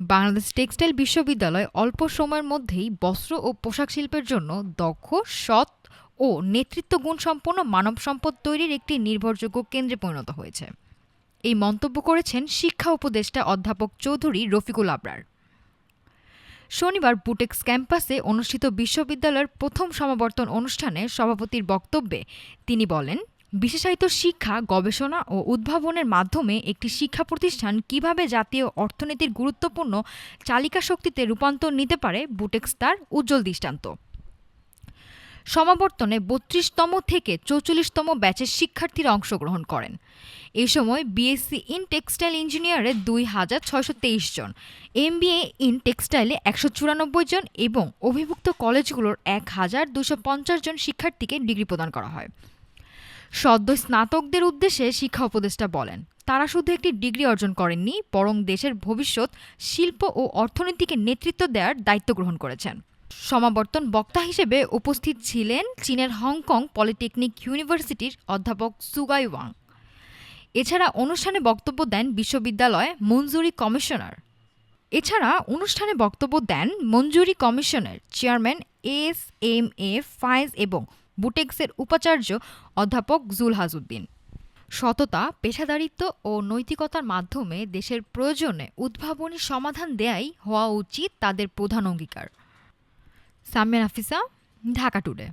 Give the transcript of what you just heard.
Bangladesh textile বিশ্ববিদ্যালয় অল্প সময়ের মধ্যেই বস্ত্র ও পোশাক শিল্পের জন্য দক্ষ, সৎ ও নেতৃত্ব গুণসম্পন্ন মানব সম্পদ তৈরির একটি নির্ভরযোগ্য কেন্দ্রে পরিণত হয়েছে। এই মন্তব্য করেছেন শিক্ষা উপদেষ্টা অধ্যাপক চৌধুরী রফিকুল আবরার। শনিবার বুটেক্স ক্যাম্পাসে অনুষ্ঠিত বিশ্ববিদ্যালয়ের প্রথম সমাবর্তন অনুষ্ঠানে সভাপতির বক্তব্যে তিনি বলেন, বিশেষায়িত শিক্ষা, গবেষণা ও উদ্ভাবনের মাধ্যমে একটি শিক্ষা প্রতিষ্ঠান কিভাবে জাতীয় অর্থনীতির গুরুত্বপূর্ণ চালিকা শক্তিতে রূপান্তর নিতে পারে বুটেক্স তার উজ্জ্বল দৃষ্টান্ত। সমাবর্তনে ৩২তম থেকে ৪৪তম ব্যাচের শিক্ষার্থীরা অংশগ্রহণ করেন। এ সময় বিএসসি ইন টেক্সটাইল ইঞ্জিনিয়ারে ২,৬২৩ জন, এমবিএ ইন টেক্সটাইলে ১৯৪ জন এবং অভিভুক্ত কলেজগুলোর ১,২৫০ জন শিক্ষার্থীকে ডিগ্রি প্রদান করা হয়। সদ্য স্নাতকদের উদ্দেশ্যে শিক্ষা উপদেষ্টা বলেন, তারা শুধু একটি ডিগ্রি অর্জন করেননি, বরং দেশের ভবিষ্যৎ শিল্প ও অর্থনীতিকে নেতৃত্ব দেওয়ার দায়িত্ব গ্রহণ করেছেন। সমাবর্তন বক্তা হিসেবে উপস্থিত ছিলেন চীনের হংকং পলিটেকনিক ইউনিভার্সিটির অধ্যাপক সুগাই ওয়াং। এছাড়া অনুষ্ঠানে বক্তব্য দেন মঞ্জুরি কমিশনের চেয়ারম্যান এস.এম.এ ফায়েজ এবং বুটেক্সের উপাচার্য অধ্যাপক জুলহাস উদ্দিন। সততা, পেশাদারিত্ব ও নৈতিকতার মাধ্যমে দেশের প্রয়োজনে উদ্ভাবনী সমাধান দেয়াই হওয়া উচিত তাদের প্রধান অঙ্গীকার। সামিয়া নাফিসা, ঢাকা টুডে।